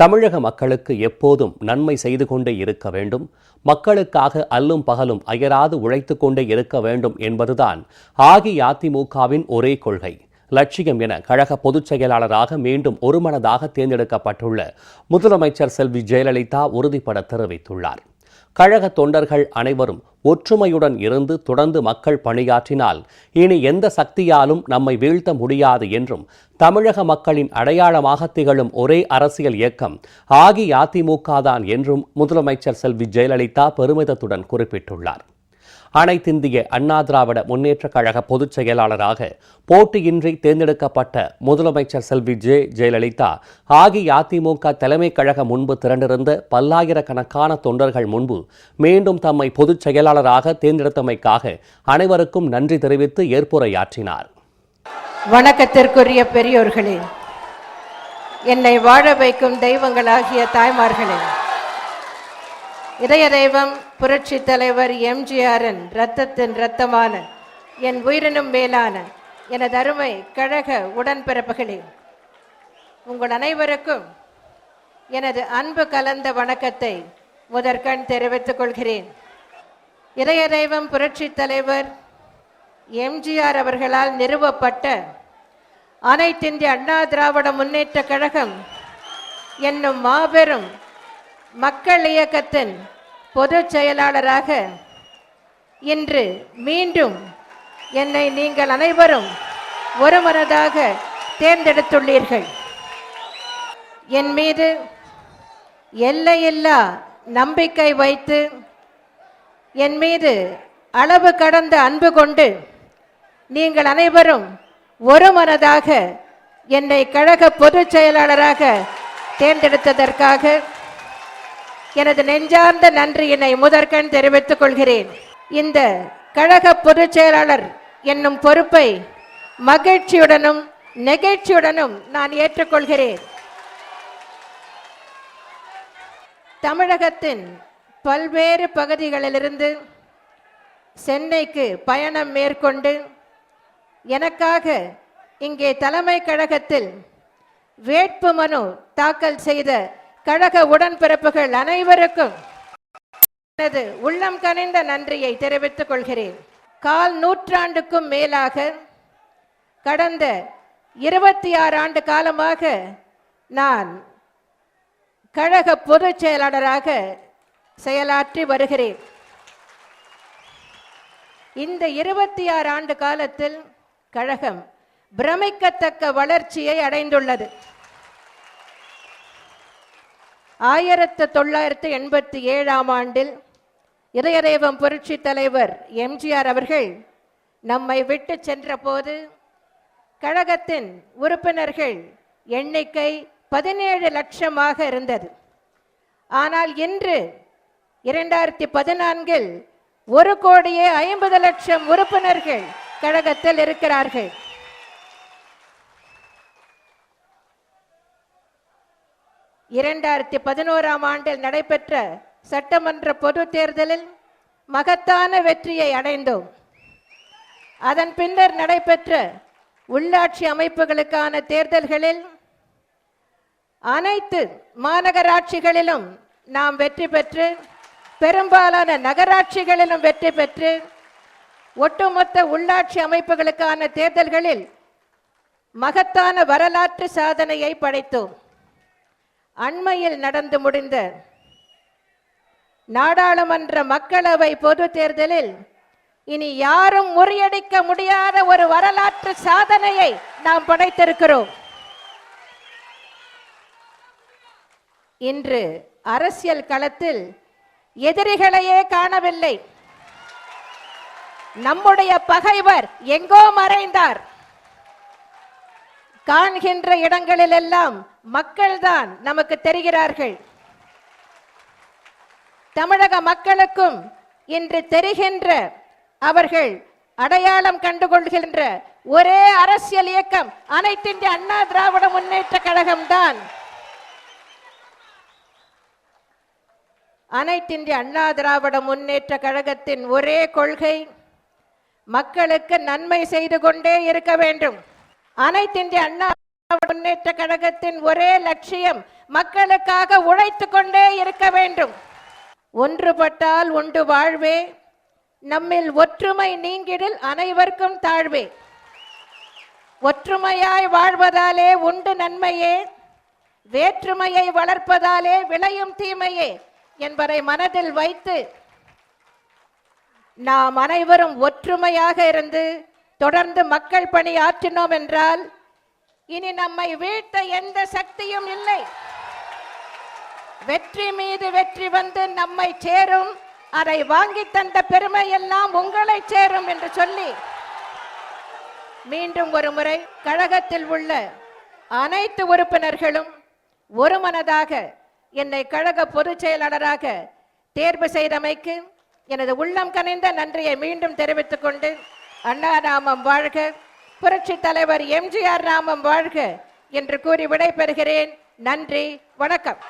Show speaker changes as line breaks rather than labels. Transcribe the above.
தமிழக மக்களுக்கு எப்போதும் நன்மை செய்து கொண்டே இருக்க வேண்டும், மக்களுக்காக அல்லும் பகலும் அயராது உழைத்து கொண்டே இருக்க வேண்டும் என்பதுதான் அஇஅதிமுகவின் ஒரே கொள்கை, லட்சியம் என கழக பொதுச் செயலாளராக மீண்டும் ஒருமனதாக தேர்ந்தெடுக்கப்பட்டுள்ள முதலமைச்சர் செல்வி ஜெயலலிதா உறுதிபட தெரிவித்துள்ளார். கழக தொண்டர்கள் அனைவரும் ஒற்றுமையுடன் இருந்து தொடர்ந்து மக்கள் பணியாற்றினால் இனி எந்த சக்தியாலும் நம்மை வீழ்த்த முடியாது என்றும், தமிழக மக்களின் அடையாளமாக திகழும் ஒரே அரசியல் இயக்கம் அஇஅதிமுக தான் என்றும் முதலமைச்சர் செல்வி ஜெயலலிதா பெருமிதத்துடன் குறிப்பிட்டுள்ளார். அனைத்திந்திய அண்ணா திராவிட முன்னேற்ற கழக பொதுச் செயலாளராக போட்டியின்றி தேர்ந்தெடுக்கப்பட்ட முதலமைச்சர் செல்வி ஜெயலலிதா அஇஅதிமுக தலைமை கழகம் முன்பு திரண்டிருந்த பல்லாயிரக்கணக்கான தொண்டர்கள் முன்பு மீண்டும் தம்மை பொதுச் செயலாளராக தேர்ந்தெடுத்தமைக்காக அனைவருக்கும் நன்றி தெரிவித்து ஏற்புரையாற்றினார்.
வணக்கத்திற்குரிய பெரியோர்களே, என்னை வாழ வைக்கும் தெய்வங்களாகிய தாய்மார்களே, இதய தெய்வம் புரட்சி தலைவர் எம்ஜிஆரின் இரத்தத்தின் இரத்தமான என் உயிரினும் மேலான எனது அருமை கழக உடன்பிறப்புகளே, உங்கள் அனைவருக்கும் எனது அன்பு கலந்த வணக்கத்தை முதற்கண் தெரிவித்துக் கொள்கிறேன். இதய தெய்வம் புரட்சி தலைவர் எம்ஜிஆர் அவர்களால் நிறுவப்பட்ட அனைத்திந்திய அண்ணா திராவிட முன்னேற்ற கழகம் என்னும் மாபெரும் மக்கள் இயக்கத்தின் பொதுச் செயலாளராக இன்று மீண்டும் என்னை நீங்கள் அனைவரும் ஒருமனதாக தேர்ந்தெடுத்துள்ளீர்கள். என் மீது எல்லையில்லா நம்பிக்கை வைத்து என் மீது அளவு கடந்த அன்பு கொண்டு நீங்கள் அனைவரும் ஒருமனதாக என்னை கழக பொதுச் செயலாளராக தேர்ந்தெடுத்ததற்காக எனது நெஞ்சார்ந்த நன்றியினை முதற்கண் தெரிவித்துக் கொள்கிறேன். இந்த கழக பொதுச் செயலாளர் என்னும் பொறுப்பை மகிழ்ச்சியுடனும் நெகிழ்ச்சியுடனும் நான் ஏற்றுக்கொள்கிறேன். தமிழகத்தின் பல்வேறு பகுதிகளிலிருந்து சென்னைக்கு பயணம் மேற்கொண்டு எனக்காக இங்கே தலைமை கழகத்தில் வேட்புமனு தாக்கல் செய்த கழக உடன்பிறப்புகள் அனைவருக்கும் எனது உள்ளம் கனிந்த நன்றியை தெரிவித்துக் கொள்கிறேன். கால் நூற்றாண்டுக்கும் மேலாக கடந்த 26 ஆண்டு காலமாக நான் கழக பொதுச் செயலாளராக செயலாற்றி வருகிறேன். இந்த 26 ஆண்டு காலத்தில் கழகம் பிரமிக்கத்தக்க வளர்ச்சியை அடைந்துள்ளது. 1987 ஆண்டில் இதய தெய்வம் புரட்சி தலைவர் எம்ஜிஆர் அவர்கள் நம்மை விட்டு சென்ற போது கழகத்தின் உறுப்பினர்கள் எண்ணிக்கை 17 லட்சமாக இருந்தது. ஆனால் இன்று 2014 1,50,00,000 உறுப்பினர்கள் கழகத்தில் இருக்கிறார்கள். 2011 ஆண்டில் நடைபெற்ற சட்டமன்ற பொது தேர்தலில் மகத்தான வெற்றியை அடைந்தோம். அதன் பின்னர் நடைபெற்ற உள்ளாட்சி அமைப்புகளுக்கான தேர்தல்களில் அனைத்து மாநகராட்சிகளிலும் நாம் வெற்றி பெற்று, பெரும்பாலான நகராட்சிகளிலும் வெற்றி பெற்று, ஒட்டுமொத்த உள்ளாட்சி அமைப்புகளுக்கான தேர்தல்களில் மகத்தான வரலாற்று சாதனையை படைத்தோம். அண்மையில் நடந்து முடிந்த நாடாளுமன்ற மக்களவை பொது தேர்தலில் இனி யாரும் முறியடிக்க முடியாத ஒரு வரலாற்று சாதனையை நாம் படைத்திருக்கிறோம். இன்று அரசியல் களத்தில் எதிரிகளையே காணவில்லை. நம்முடைய பகைவர் எங்கோ மறைந்தார். காண்கின்ற இடங்களிலெல்லாம் மக்கள்தான் நமக்கு தெரிகிறார்கள். தமிழக மக்களுக்கும் இன்று தெரிகின்ற, அவர்கள் அடையாளம் கண்டுகொள்கின்ற ஒரே அரசியல் இயக்கம் அனைத்திந்திய அண்ணா திராவிட முன்னேற்ற கழகம்தான். அனைத்திந்திய அண்ணா திராவிட முன்னேற்ற கழகத்தின் ஒரே கொள்கை மக்களுக்கு நன்மை செய்து கொண்டே இருக்க வேண்டும். அனைத்திந்திய அண்ணா முன்னேற்ற கழகத்தின் ஒரே லட்சியம் மக்களுக்காக உழைத்துக் கொண்டே இருக்க வேண்டும். ஒன்றுபட்டால் உண்டு வாழ்வே, நம்மில் ஒற்றுமை நீங்கிடில் அனைவருக்கும் தாழ்வே. ஒற்றுமையாய் வாழ்வதாலே உண்டு நன்மையே, வேற்றுமையை வளர்ப்பதாலே விளையும் தீமையே என்பதை மனதில் வைத்து நாம் அனைவரும் ஒற்றுமையாக இருந்து தொடர்ந்து மக்கள் பணி ஆற்றினோம் என்றால் இனி நம்மை வீழ்த்த எந்த சக்தியும் இல்லை. வெற்றி மீது வெற்றி வந்து நம்மை சேரும், அதை வாங்கி தந்த பெருமை எல்லாம் உங்களை சேரும் என்று சொல்லி மீண்டும் ஒரு முறை கழகத்தில் உள்ள அனைத்து உறுப்பினர்களும் ஒருமனதாக என்னை கழக பொதுச் செயலாளராக தேர்வு செய்தமைக்கு எனது உள்ளம் கனிந்த நன்றியை மீண்டும் தெரிவித்துக் கொண்டு, அண்ணா நாமம் வாழ்க, புரட்சி தலைவர் எம்ஜிஆர் நாமம் வாழ்க என்று கூறி விடைபெறுகிறேன். நன்றி, வணக்கம்.